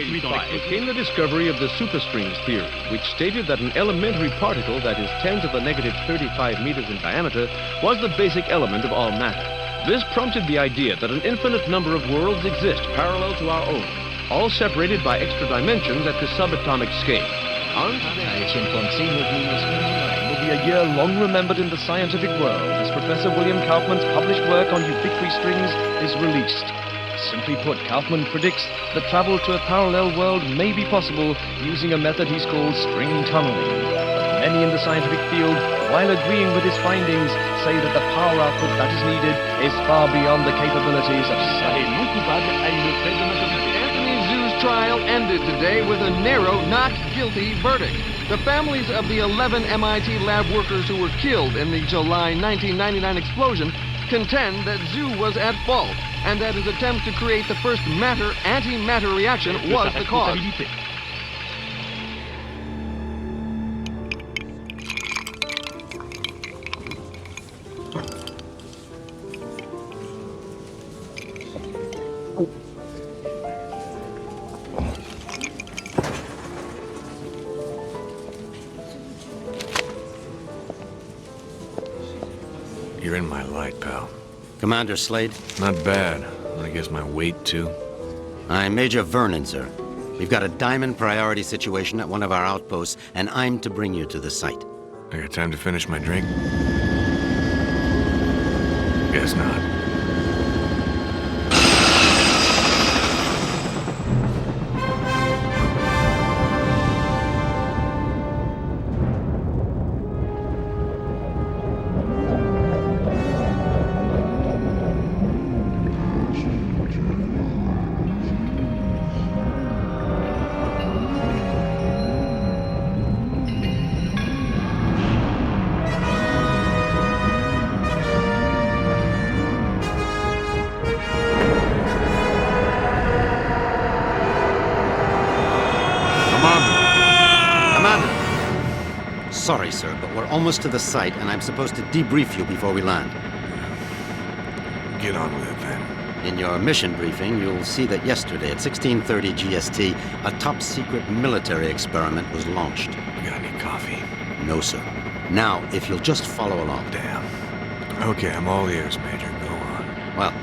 1885 came the discovery of the superstrings theory, which stated that an elementary particle that is 10 to the negative 35 meters in diameter was the basic element of all matter. This prompted the idea that an infinite number of worlds exist parallel to our own, all separated by extra dimensions at the subatomic scale. On today, will be a year long remembered in the scientific world as Professor William Kaufman's published work on ubiquitous strings is released. Simply put, Kaufman predicts that travel to a parallel world may be possible using a method he's called string tunneling. But many in the scientific field, while agreeing with his findings, say that the power output that is needed is far beyond the capabilities of science. Anthony Zhu's trial ended today with a narrow not guilty verdict. The families of the 11 MIT lab workers who were killed in the July 1999 explosion contend that Zhu was at fault, and that his attempt to create the first matter-antimatter reaction was the cause. You're in my light, pal. Commander Slade? Not bad. I guess my weight, too. I'm Major Vernon, sir. We've got a diamond priority situation at one of our outposts, and I'm to bring you to the site. I got time to finish my drink? Guess not. Sorry, sir, but we're almost to the site, and I'm supposed to debrief you before we land. Get on with it, then. In your mission briefing, you'll see that yesterday at 16:30 GST, a top-secret military experiment was launched. You got any coffee? No, sir. Now, if you'll just follow along. Damn. Okay, I'm all ears, Major. Go on. Well,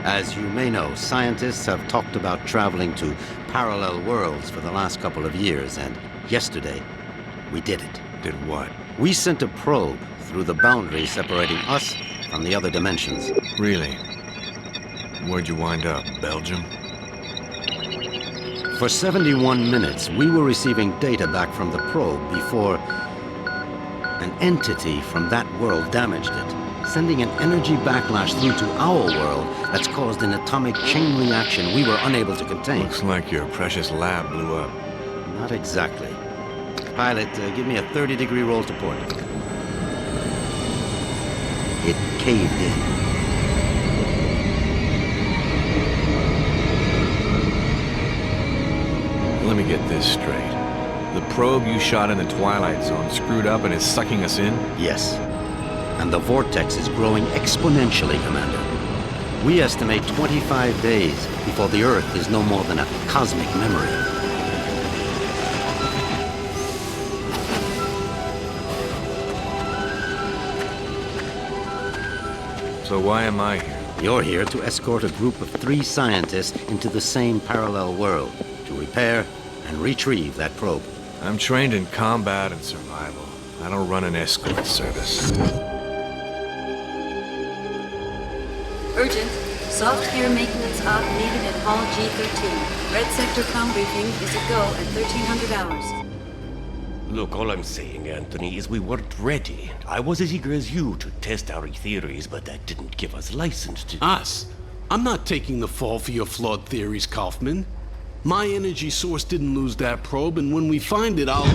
as you may know, scientists have talked about traveling to parallel worlds for the last couple of years, and yesterday, we did it. Did what? We sent a probe through the boundary separating us from the other dimensions. Really? Where'd you wind up? Belgium? For 71 minutes, we were receiving data back from the probe before an entity from that world damaged it, sending an energy backlash through to our world that's caused an atomic chain reaction we were unable to contain. Looks like your precious lab blew up. Not exactly. Pilot, give me a 30-degree roll to port. It caved in. Let me get this straight. The probe you shot in the Twilight Zone screwed up and is sucking us in? Yes. And the vortex is growing exponentially, Commander. We estimate 25 days before the Earth is no more than a cosmic memory. So why am I here? You're here to escort a group of 3 scientists into the same parallel world to repair and retrieve that probe. I'm trained in combat and survival. I don't run an escort service. Urgent. Soft gear maintenance op needed at Hall G13. Red sector com briefing is a go at 1300 hours. Look, all I'm saying, Anthony, is we weren't ready. I was as eager as you to test our theories, but that didn't give us license to... Us? I'm not taking the fall for your flawed theories, Kaufman. My energy source didn't lose that probe, and when we find it, I'll...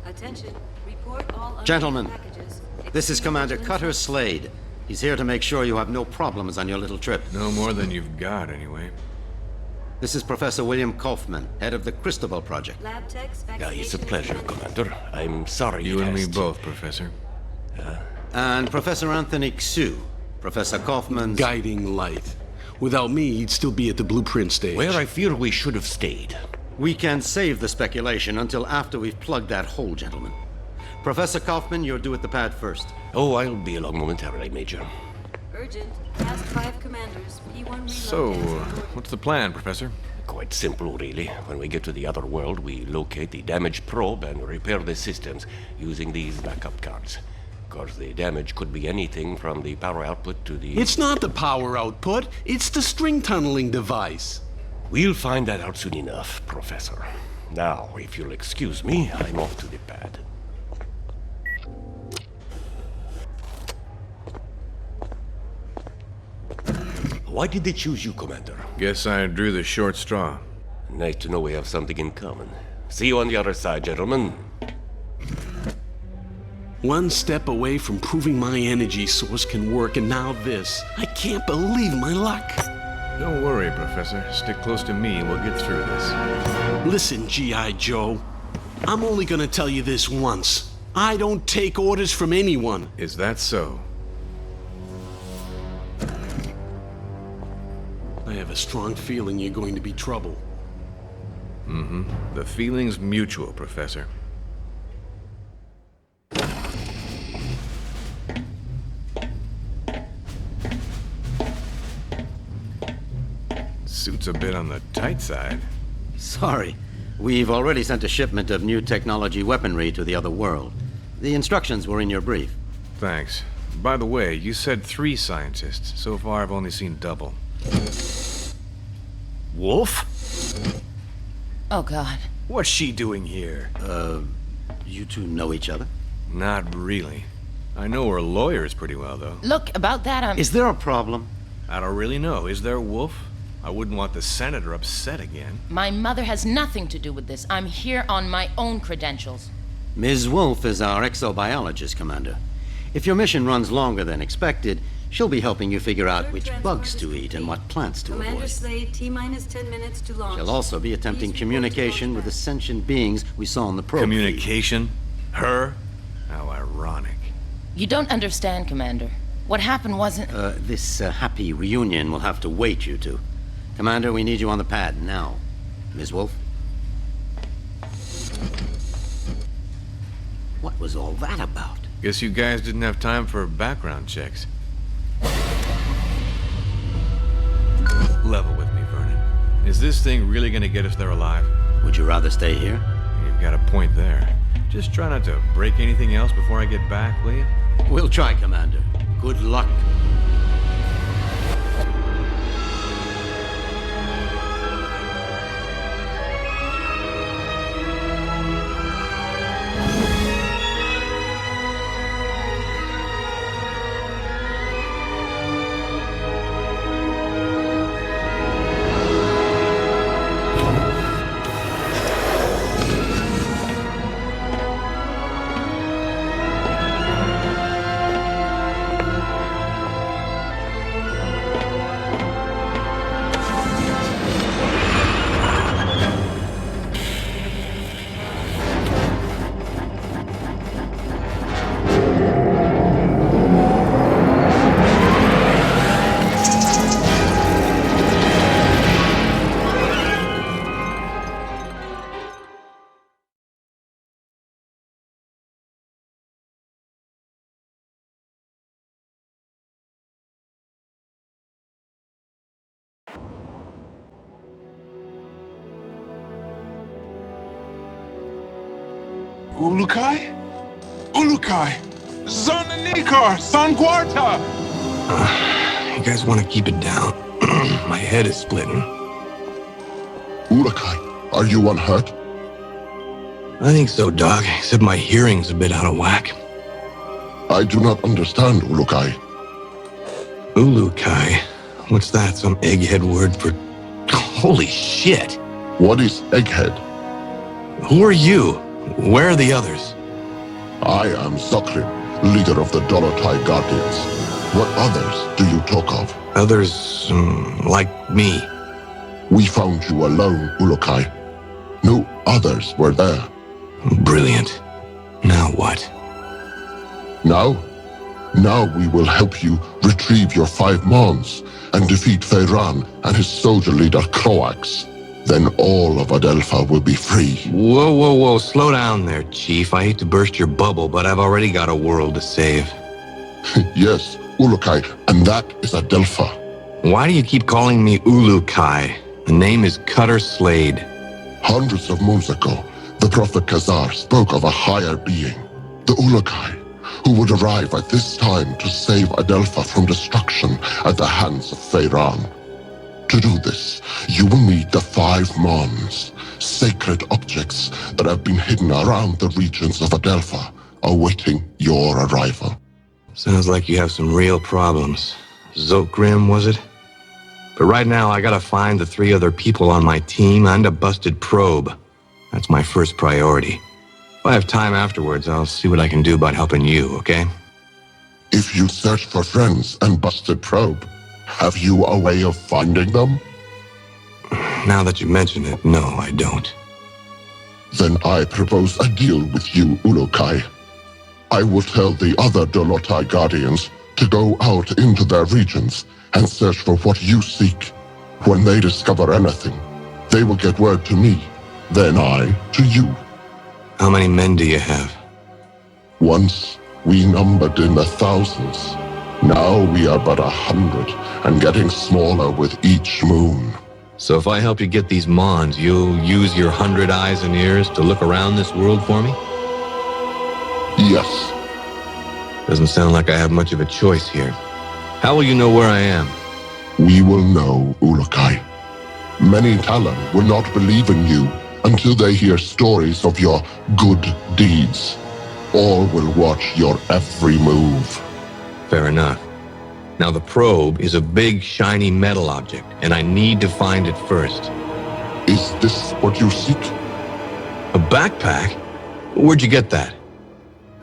Attention. Report all Gentlemen, packages. this is Commander Cutter Slade. He's here to make sure you have no problems on your little trip. No more than you've got, anyway. This is Professor William Kaufman, head of the Cristobal Project. Lab techs, It's a pleasure, Commander. I'm sorry You it and me has to- both, Professor. And Professor Anthony Xu, Professor Kaufman's... guiding light. Without me, he'd still be at the blueprint stage. Where I fear we should have stayed. We can save the speculation until after we've plugged that hole, gentlemen. Professor Kaufman, you're due at the pad first. Oh, I'll be along momentarily, Major. Urgent. Task 5 commanders. P1 reload. So, what's the plan, Professor? Quite simple, really. When we get to the other world, we locate the damaged probe and repair the systems using these backup cards. Of course, the damage could be anything from the power output to the... It's not the power output, it's the string tunneling device. We'll find that out soon enough, Professor. Now, if you'll excuse me, I'm off to the pad. Why did they choose you, Commander? Guess I drew the short straw. Nice to know we have something in common. See you on the other side, gentlemen. One step away from proving my energy source can work, and now this. I can't believe my luck. Don't worry, Professor. Stick close to me and we'll get through this. Listen, G.I. Joe. I'm only gonna tell you this once. I don't take orders from anyone. Is that so? I have a strong feeling you're going to be trouble. Mm-hmm. The feeling's mutual, Professor. Suit's a bit on the tight side. Sorry. We've already sent a shipment of new technology weaponry to the other world. The instructions were in your brief. Thanks. By the way, you said 3 scientists. So far, I've only seen double. Wolf? Oh, God. What's she doing here? You two know each other? Not really. I know her lawyers pretty well, though. Look, about that, Is there a problem? I don't really know. Is there, Wolf? I wouldn't want the senator upset again. My mother has nothing to do with this. I'm here on my own credentials. Ms. Wolf is our exobiologist, Commander. If your mission runs longer than expected, she'll be helping you figure out which bugs to eat and what plants to Commander avoid. Slade, T-minus 10 minutes to launch. She'll also be attempting communication with the sentient beings we saw on the probe. Communication? Her? How ironic. You don't understand, Commander. What happened wasn't... This happy reunion will have to wait, you two. Commander, we need you on the pad now. Ms. Wolf? What was all that about? Guess you guys didn't have time for background checks. Level with me, Vernon. Is this thing really gonna get us there alive? Would you rather stay here? You've got a point there. Just try not to break anything else before I get back, will you? We'll try, Commander. Good luck. Ulukai? Ulukai! Zonanikar! Sanguarta! You guys want to keep it down? My head is splitting. Ulukai, are you unhurt? I think so, Doc, except my hearing's a bit out of whack. I do not understand, Ulukai. Ulukai? What's that, some egghead word for... Holy shit! What is egghead? Who are you? Where are the others? I am Zokrin, leader of the Dolotai Guardians. What others do you talk of? Others, like me. We found you alone, Ulukai. No others were there. Brilliant. Now what? Now? Now we will help you retrieve your 5 mons and defeat Feyran and his soldier leader Croax. then all of Adelpha will be free. Whoa, whoa, whoa. Slow down there, Chief. I hate to burst your bubble, but I've already got a world to save. Yes, Ulukai, and that is Adelpha. Why do you keep calling me Ulukai? The name is Cutter Slade. Hundreds of moons ago, the Prophet Khazar spoke of a higher being, the Ulukai, who would arrive at this time to save Adelpha from destruction at the hands of Feyran. To do this, you will need the 5 mons, sacred objects that have been hidden around the regions of Adelpha, awaiting your arrival. Sounds like you have some real problems. Zokgrim, was it? But right now, I gotta find the 3 other people on my team and a busted probe. That's my first priority. If I have time afterwards, I'll see what I can do about helping you, okay? If you search for friends and busted probe, have you a way of finding them? Now that you mention it, no, I don't. Then I propose a deal with you, Ulukai. I will tell the other Dolotai Guardians to go out into their regions and search for what you seek. When they discover anything, they will get word to me, then I to you. How many men do you have? Once, we numbered in the thousands. Now we are but 100, and getting smaller with each moon. So if I help you get these mons, you'll use your 100 eyes and ears to look around this world for me? Yes. Doesn't sound like I have much of a choice here. How will you know where I am? We will know, Ulukai. Many Talon will not believe in you until they hear stories of your good deeds. All will watch your every move. Fair enough. Now the probe is a big, shiny metal object, and I need to find it first. Is this what you seek? A backpack? Where'd you get that?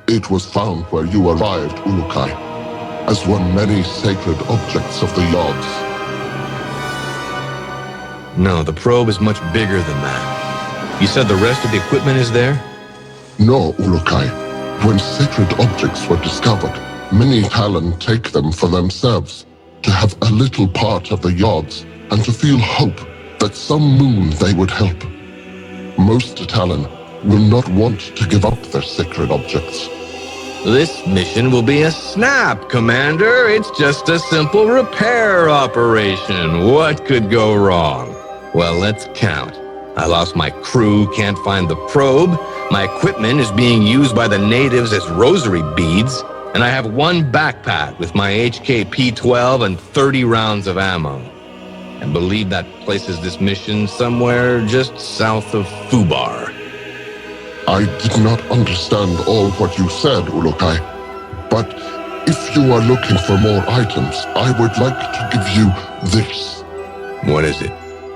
It was found where you arrived, Ulukai, as one many sacred objects of the Yods. No, the probe is much bigger than that. You said the rest of the equipment is there? No, Ulukai. When sacred objects were discovered, many Talon take them for themselves, to have a little part of the Yods, and to feel hope that some moon they would help. Most Talon will not want to give up their sacred objects. This mission will be a snap, Commander. It's just a simple repair operation. What could go wrong? Well, let's count. I lost my crew, can't find the probe. My equipment is being used by the natives as rosary beads. And I have one backpack with my HK-P12 and 30 rounds of ammo. And believe that places this mission somewhere just south of Fubar. I did not understand all what you said, Ulukai. But if you are looking for more items, I would like to give you this. What is it?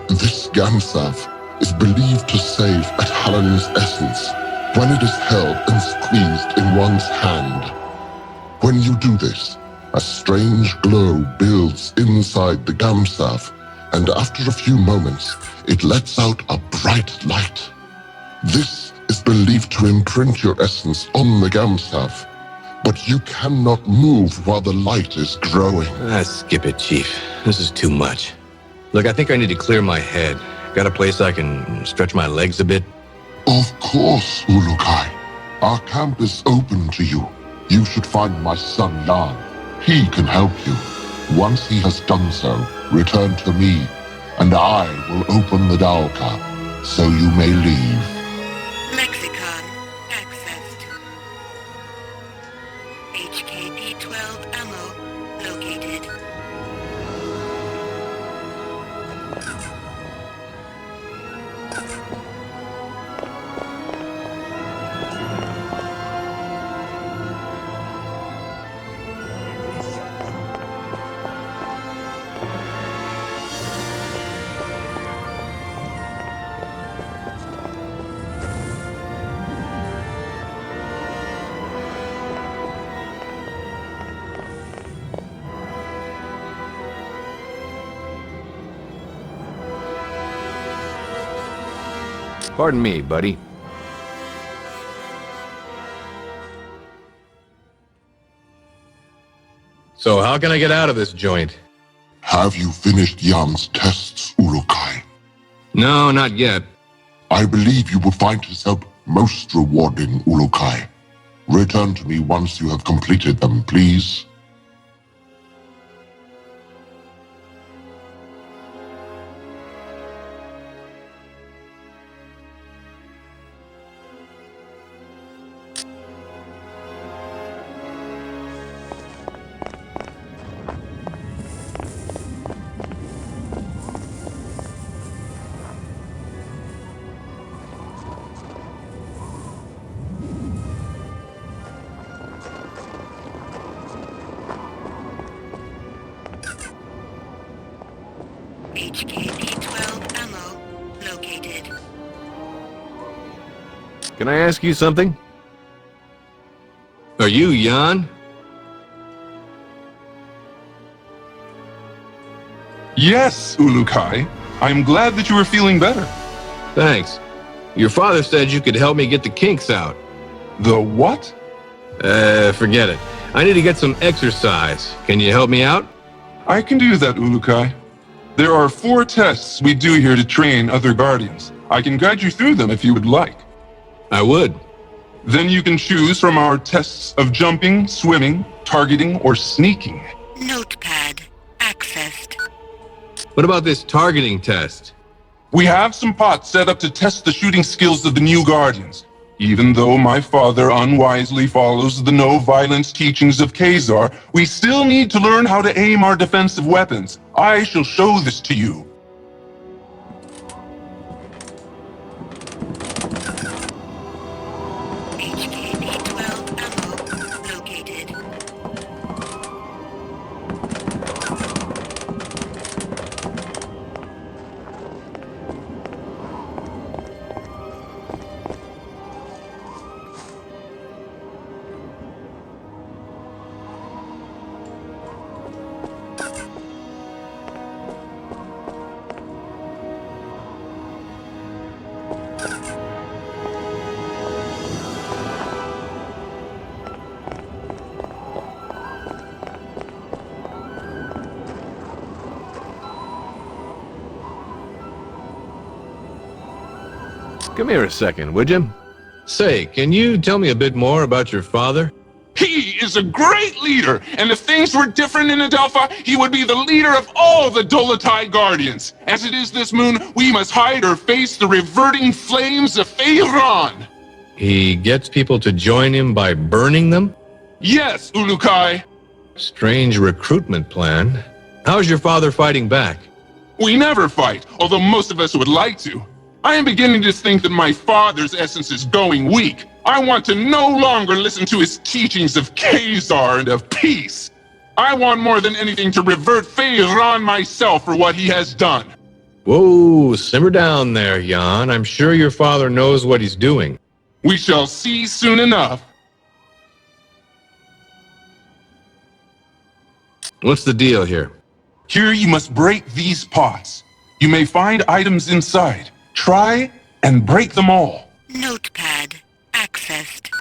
This Gamsav is believed to save a Talon's essence when it is held and squeezed in one's hand. When you do this, a strange glow builds inside the Gamsav, and after a few moments, it lets out a bright light. This is believed to imprint your essence on the Gamsav, but you cannot move while the light is growing. Skip it, Chief. This is too much. Look, I think I need to clear my head. Got a place I can stretch my legs a bit? Of course, Ulukai. Our camp is open to you. You should find my son Jan. He can help you. Once he has done so, return to me, and I will open the Dalka, so you may leave. Lexicon accessed. HKP-12 ammo located. Pardon me, buddy. So how can I get out of this joint? Have you finished Jan's tests, Ulukai? No, not yet. I believe you will find his help most rewarding, Ulukai. Return to me once you have completed them, please. HKP-12 ammo located. Can I ask you something? Are you Jan? Yes, Ulukai. I'm glad that you are feeling better. Thanks. Your father said you could help me get the kinks out. The what? Forget it. I need to get some exercise. Can you help me out? I can do that, Ulukai. There are 4 tests we do here to train other Guardians. I can guide you through them if you would like. I would. Then you can choose from our tests of jumping, swimming, targeting, or sneaking. Notepad accessed. What about this targeting test? We have some pots set up to test the shooting skills of the new Guardians. Even though my father unwisely follows the no-violence teachings of Khazar, we still need to learn how to aim our defensive weapons. I shall show this to you. HKP-12 ammo located. Come here a second, would you? Say, can you tell me a bit more about your father? He is a great leader, and if things were different in Adelpha, he would be the leader of all the Dolotai Guardians. As it is this moon, we must hide or face the reverting flames of Feyran. He gets people to join him by burning them? Yes, Ulukai. Strange recruitment plan. How's your father fighting back? We never fight, although most of us would like to. I am beginning to think that my father's essence is going weak. I want to no longer listen to his teachings of Khazar and of peace. I want more than anything to revert Feyran myself for what he has done. Whoa, simmer down there, Jan. I'm sure your father knows what he's doing. We shall see soon enough. What's the deal here? Here you must break these pots. You may find items inside. Try and break them all. Notepad accessed.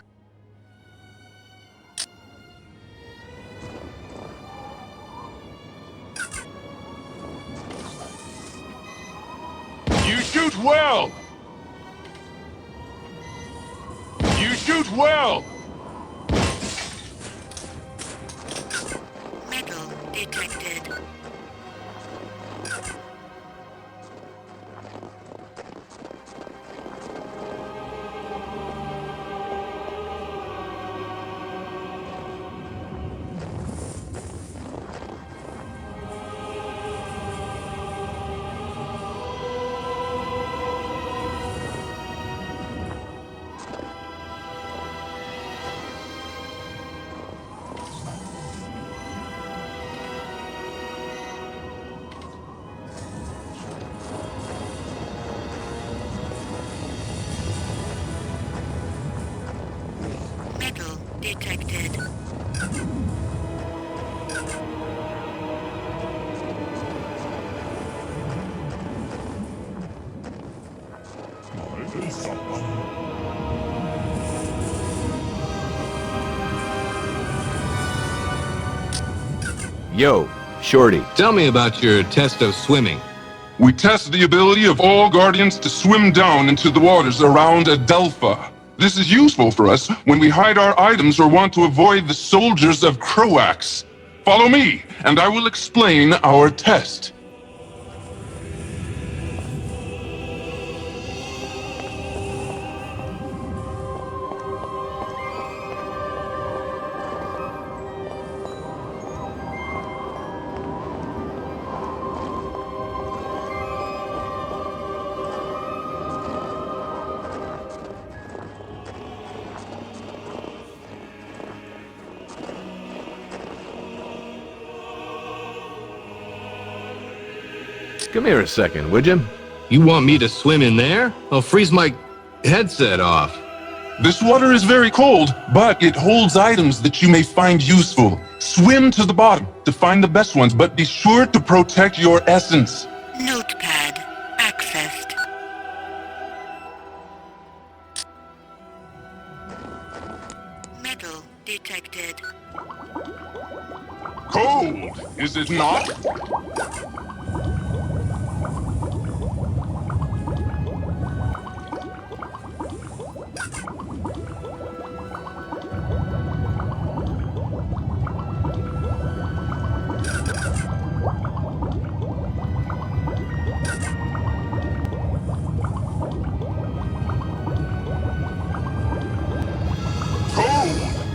You shoot well! You shoot well! Metal detected. Metal detected. Yo, Shorty. Tell me about your test of swimming. We test the ability of all Guardians to swim down into the waters around Adelpha. This is useful for us when we hide our items or want to avoid the soldiers of Croax. Follow me, and I will explain our test. Come here a second, would you? You want me to swim in there? I'll freeze my headset off. This water is very cold, but it holds items that you may find useful. Swim to the bottom to find the best ones, but be sure to protect your essence. Notepad accessed. Metal detected. Cold, is it not?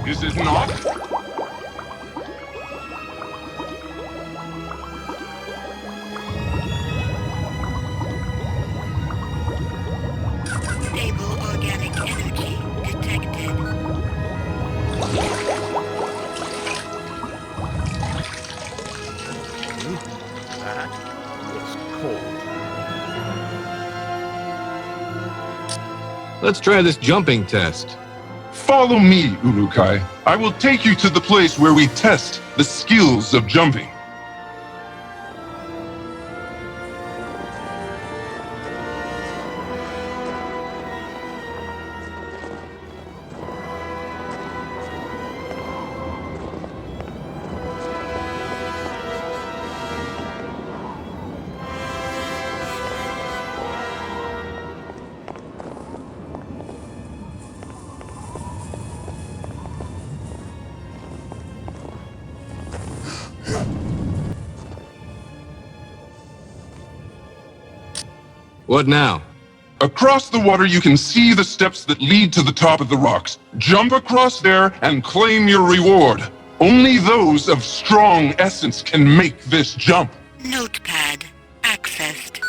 Is it not? Stable organic energy detected. That was cold. Let's try this jumping test. Follow me, Urukai. I will take you to the place where we test the skills of jumping. What now? Across the water, you can see the steps that lead to the top of the rocks. Jump across there and claim your reward. Only those of strong essence can make this jump. Notepad accessed.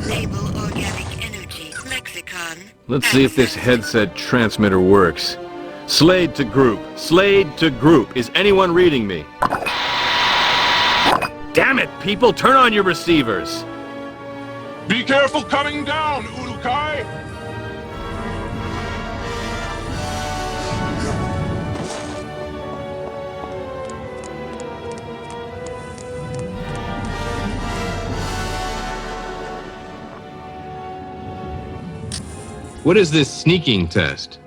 Stable organic energy lexicon. Let's see if this headset transmitter works. Slade to group. Slade to group. Is anyone reading me? Damn it, people! Turn on your receivers! Be careful coming down, Urukai! What is this sneaking test?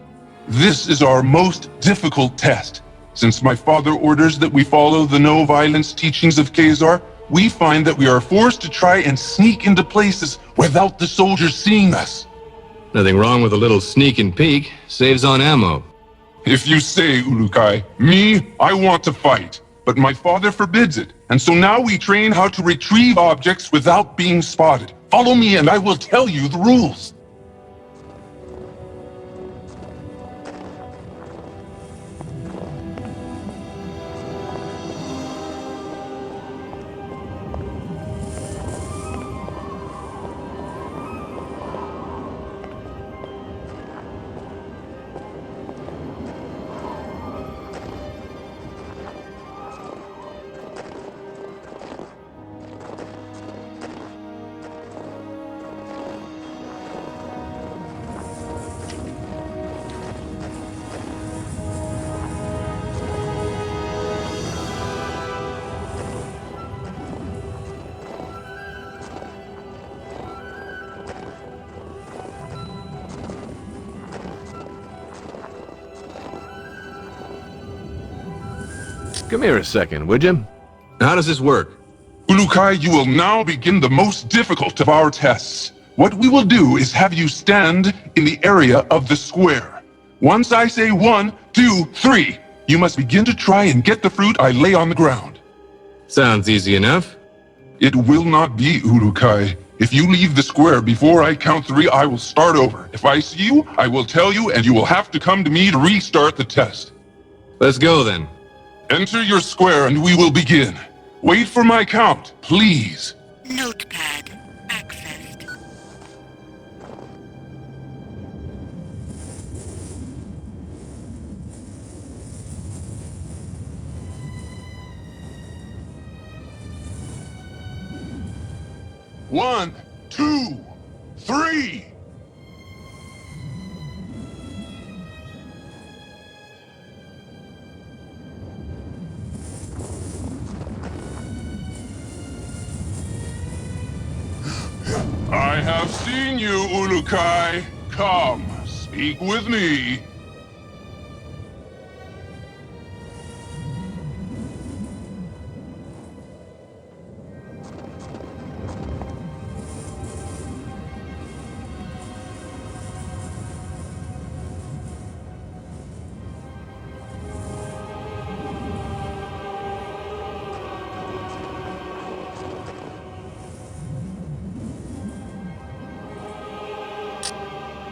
This is our most difficult test. Since my father orders that we follow the no-violence teachings of Khazar, we find that we are forced to try and sneak into places without the soldiers seeing us. Nothing wrong with a little sneak and peek. Saves on ammo. If you say, Urukai, me, I want to fight. But my father forbids it. And so now we train how to retrieve objects without being spotted. Follow me and I will tell you the rules. Come here a second, would you? How does this work? Ulukai, you will now begin the most difficult of our tests. What we will do is have you stand in the area of the square. Once I say 1, 2, 3, you must begin to try and get the fruit I lay on the ground. Sounds easy enough. It will not be, Ulukai. If you leave the square before I count 3, I will start over. If I see you, I will tell you, and you will have to come to me to restart the test. Let's go then. Enter your square and we will begin. Wait for my count, please. Notepad accessed. One, 2, 3. I have seen you, Ulukai. Come, speak with me.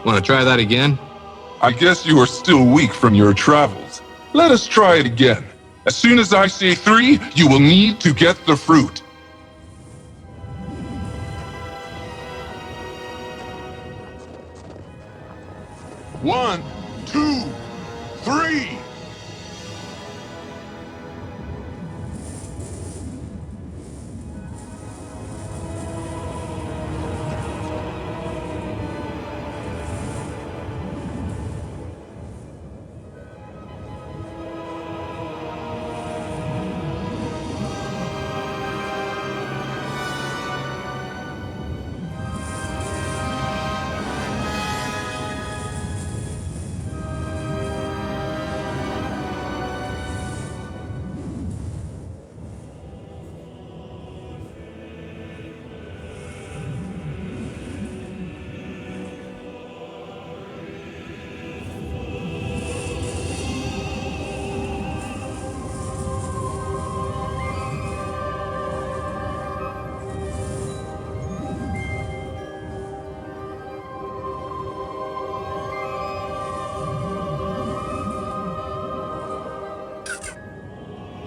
Want to try that again? I guess you are still weak from your travels. Let us try it again. As soon as I say 3, you will need to get the fruit. One, 2, 3.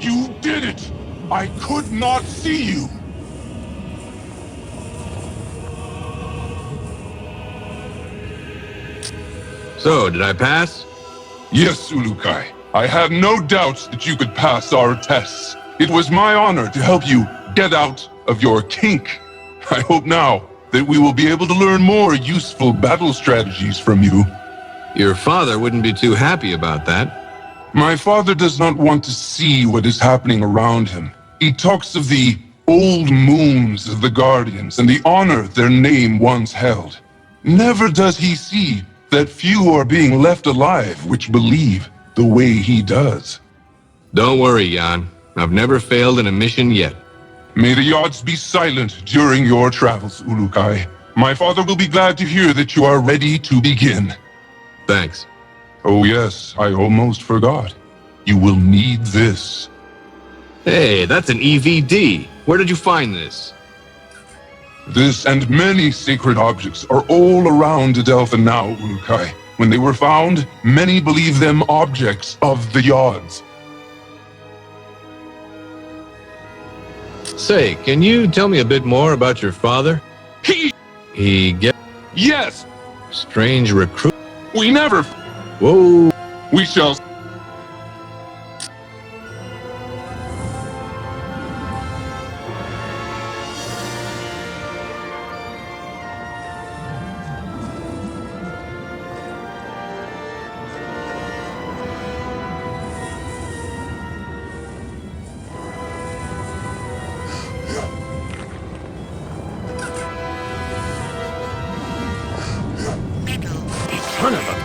You did it! I could not see you! So, did I pass? Yes, Ulukai. I have no doubts that you could pass our tests. It was my honor to help you get out of your kink. I hope now that we will be able to learn more useful battle strategies from you. Your father wouldn't be too happy about that. My father does not want to see what is happening around him. He talks of the old moons of the Guardians and the honor their name once held. Never does he see that few are being left alive which believe the way he does. Don't worry, Jan. I've never failed in a mission yet. May the odds be silent during your travels, Ulukai. My father will be glad to hear that you are ready to begin. Thanks. Oh yes, I almost forgot. You will need this. Hey, that's an EVD. Where did you find this? This and many sacred objects are all around Adelpha now, Ulukai. When they were found, many believe them objects of the Yods. Say, can you tell me a bit more about your father? He get... Yes! Strange recruit... We never... Whoa! We shall... Son of a...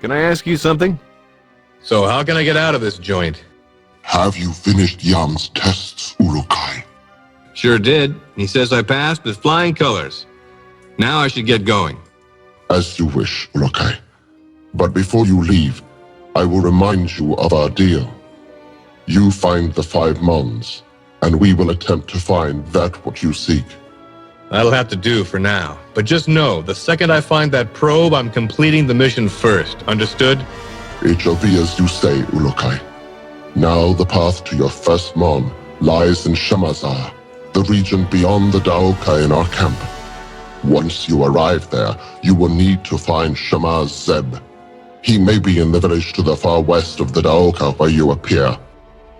Can I ask you something? So how can I get out of this joint? Have you finished Yam's tests, Urukai? Sure did. He says I passed with flying colors. Now I should get going. As you wish, Urukai. But before you leave, I will remind you of our deal. You find the 5 mons, and we will attempt to find that what you seek. That'll have to do for now. But just know, the second I find that probe, I'm completing the mission first. Understood? It shall be as you say, Urukai. Now the path to your first mon lies in Shamazar, the region beyond the Daoka in our camp. Once you arrive there, you will need to find Shamaz Zeb. He may be in the village to the far west of the Daoka where you appear.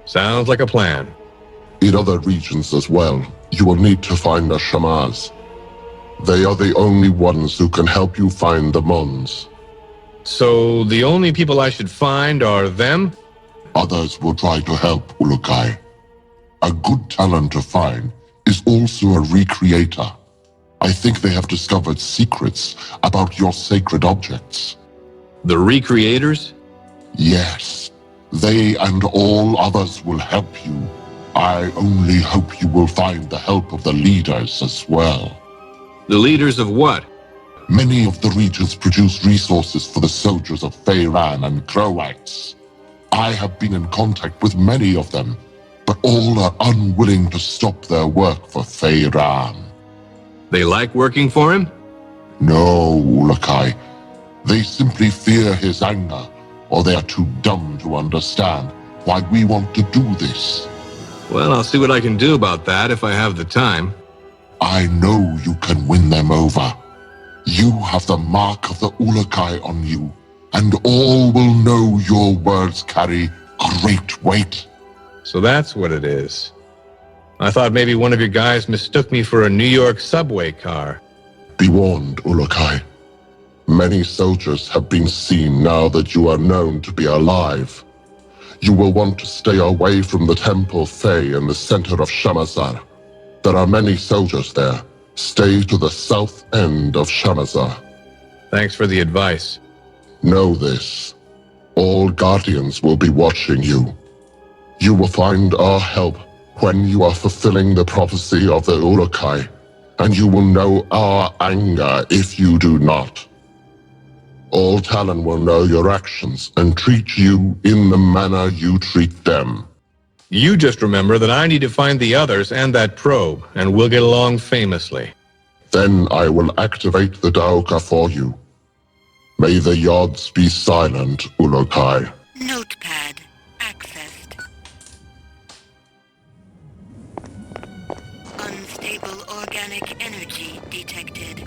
Sounds like a plan. In other regions as well, you will need to find the Shamaz. They are the only ones who can help you find the mons. So the only people I should find are them? Others will try to help, Urukai. A good talent to find is also a recreator. I think they have discovered secrets about your sacred objects. The recreators? Yes. They and all others will help you. I only hope you will find the help of the leaders as well. The leaders of what? Many of the regions produce resources for the soldiers of Feyran and Croats. I have been in contact with many of them, but all are unwilling to stop their work for Feyran. They like working for him? No, Urukai. They simply fear his anger, or they are too dumb to understand why we want to do this. Well, I'll see what I can do about that if I have the time. I know you can win them over. You have the mark of the Urukai on you, and all will know your words carry great weight. So that's what it is. I thought maybe one of your guys mistook me for a New York subway car. Be warned, Urukai. Many soldiers have been seen now that you are known to be alive. You will want to stay away from the Temple Fey in the center of Shamazar. There are many soldiers there. Stay to the south end of Shamazar. Thanks for the advice. Know this. All Guardians will be watching you. You will find our help when you are fulfilling the prophecy of the Urukai, and you will know our anger if you do not. All Talon will know your actions and treat you in the manner you treat them. You just remember that I need to find the others and that probe, and we'll get along famously. Then I will activate the Daoka for you. May the Yods be silent, Urukai. Notepad accessed. Unstable organic energy detected.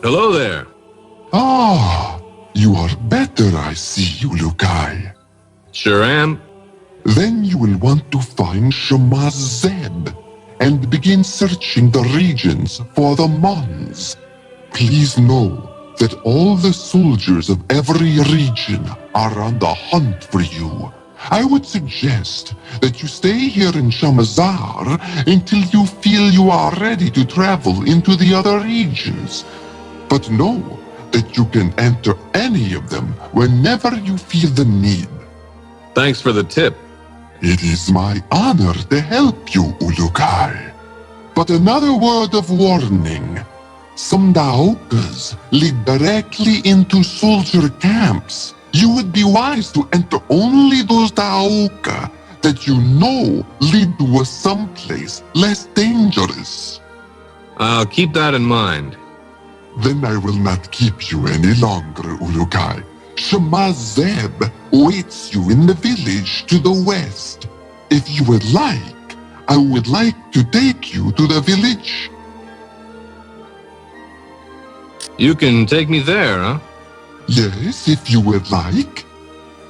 Hello there. Ah, you are better, I see, Urukai. Sure am. Then you will want to find Shamaz Zeb and begin searching the regions for the mons. Please know that all the soldiers of every region are on the hunt for you, I would suggest that you stay here in Shamazar until you feel you are ready to travel into the other regions. But know that you can enter any of them whenever you feel the need. Thanks for the tip. It is my honor to help you, Ulukai. But another word of warning. Some Daokas lead directly into soldier camps. You would be wise to enter only those Daoka that you know lead to a someplace less dangerous. I'll keep that in mind. Then I will not keep you any longer, Ulukai. Shemazeb waits you in the village to the west. If you would like, I would like to take you to the village. You can take me there, huh? Yes, if you would like.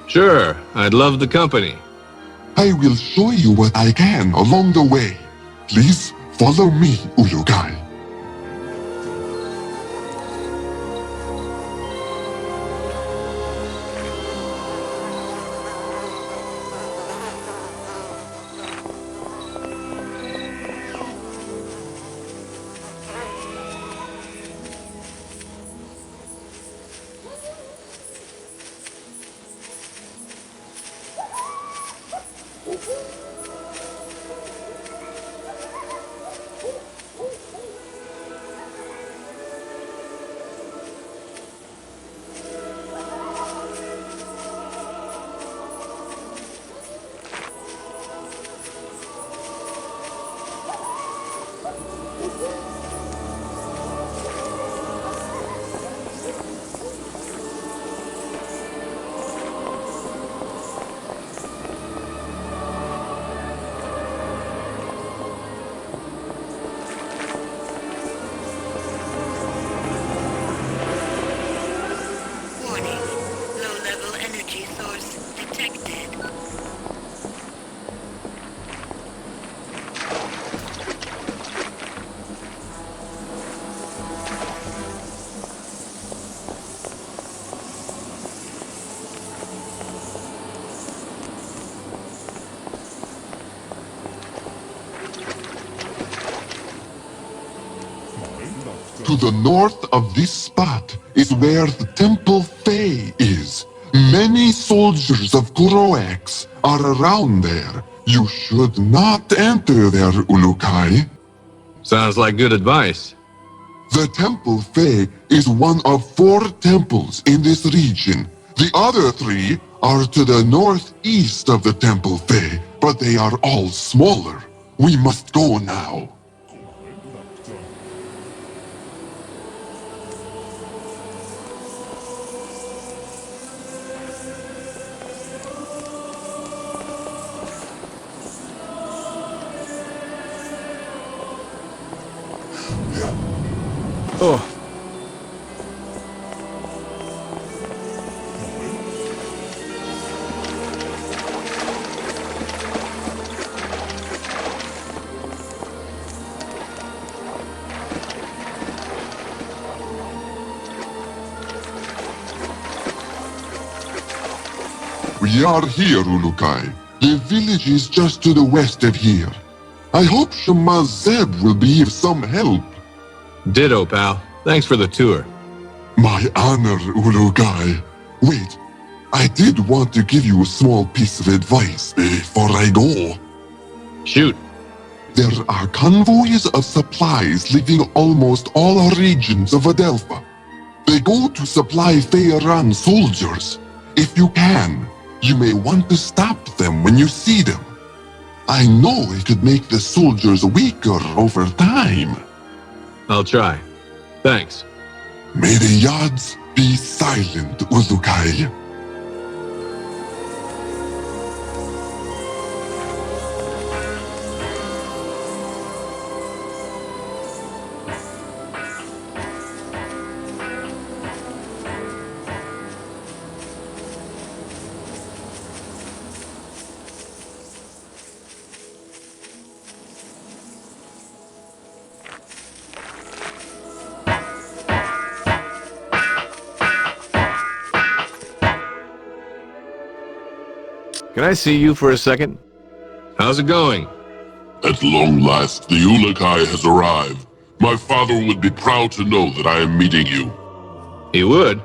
Sure, I'd love the company. I will show you what I can along the way. Please follow me, Ulukai. To the north of this spot is where the Temple Fae is. Many soldiers of Kuroax are around there. You should not enter there, Ulukai. Sounds like good advice. The Temple Fae is one of 4 temples in this region. The other 3 are to the northeast of the Temple Fae, but they are all smaller. We must go now. Oh. We are here, Ulukai. The village is just to the west of here. I hope Shemazeb will be of some help. Ditto, pal. Thanks for the tour. My honor, Ulukai. Wait, I did want to give you a small piece of advice before I go. Shoot. There are convoys of supplies leaving almost all regions of Adelpha. They go to supply Feyran soldiers. If you can, you may want to stop them when you see them. I know it could make the soldiers weaker over time. I'll try. Thanks. May the Yads be silent, Ulukai. Can I see you for a second? How's it going? At long last, the Ulukai has arrived. My father would be proud to know that I am meeting you. He would?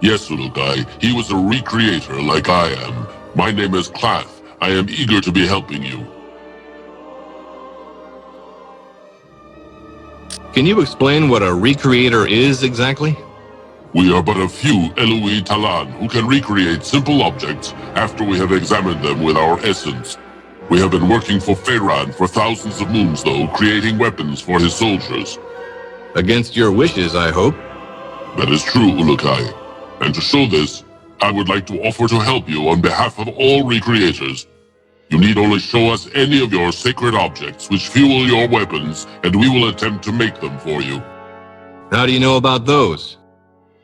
Yes, Ulukai. He was a recreator like I am. My name is Clath. I am eager to be helping you. Can you explain what a recreator is exactly? We are but a few Eloi Talan who can recreate simple objects after we have examined them with our essence. We have been working for Pharaon for thousands of moons, though, creating weapons for his soldiers. Against your wishes, I hope. That is true, Ulukai. And to show this, I would like to offer to help you on behalf of all recreators. You need only show us any of your sacred objects which fuel your weapons, and we will attempt to make them for you. How do you know about those?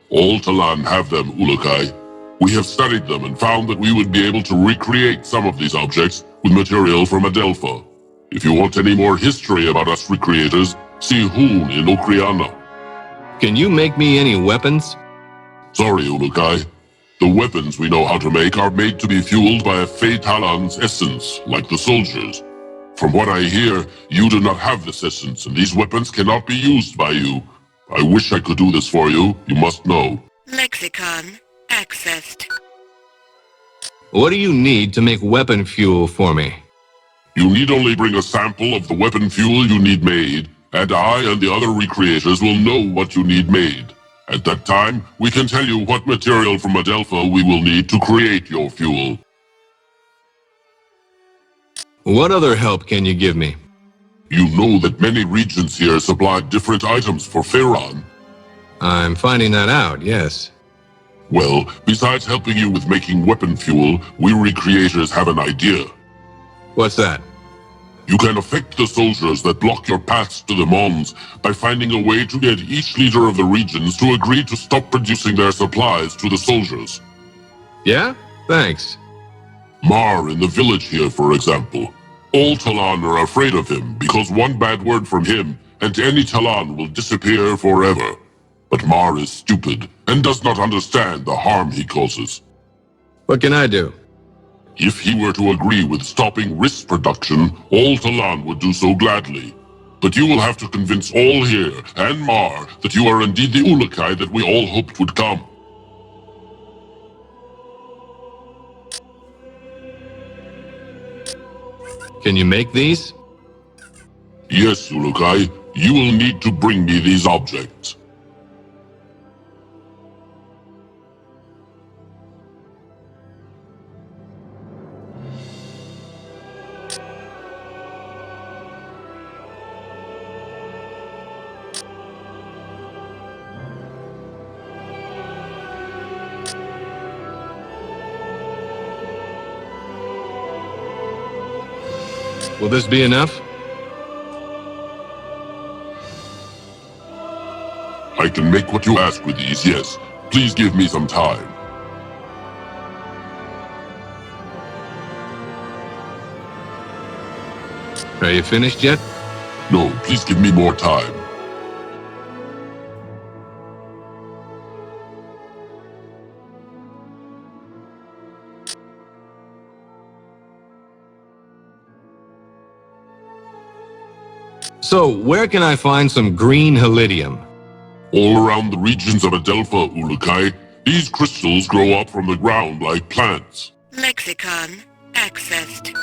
All Talan have them, Ulukai. We have studied them and found that we would be able to recreate some of these objects with material from Adelpha. If you want any more history about us recreators, see Hoon in Okriana. Can you make me any weapons? Sorry, Ulukai. The weapons we know how to make are made to be fueled by a Fey Talan's essence, like the soldiers. From what I hear, you do not have this essence, and these weapons cannot be used by you. I wish I could do this for you, you must know. Lexicon accessed. What do you need to make weapon fuel for me? You need only bring a sample of the weapon fuel you need made, and I and the other recreators will know what you need made. At that time, we can tell you what material from Adelpha we will need to create your fuel. What other help can you give me? You know that many regions here supply different items for Pharaon. I'm finding that out, yes. Well, besides helping you with making weapon fuel, we recreators have an idea. What's that? You can affect the soldiers that block your paths to the mons by finding a way to get each leader of the regions to agree to stop producing their supplies to the soldiers. Yeah? Thanks. Mar in the village here, for example. All Talan are afraid of him because one bad word from him and any Talan will disappear forever. But Mar is stupid and does not understand the harm he causes. What can I do? If he were to agree with stopping risk production, all Talan would do so gladly. But you will have to convince all here, and Mar, that you are indeed the Ulukai that we all hoped would come. Can you make these? Yes, Ulukai. You will need to bring me these objects. Will this be enough? I can make what you ask with these, yes. Please give me some time. Are you finished yet? No, please give me more time. So, where can I find some green helidium? All around the regions of Adelpha, Ulukai, these crystals grow up from the ground like plants. Lexicon accessed.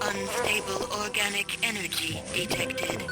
Unstable organic energy detected.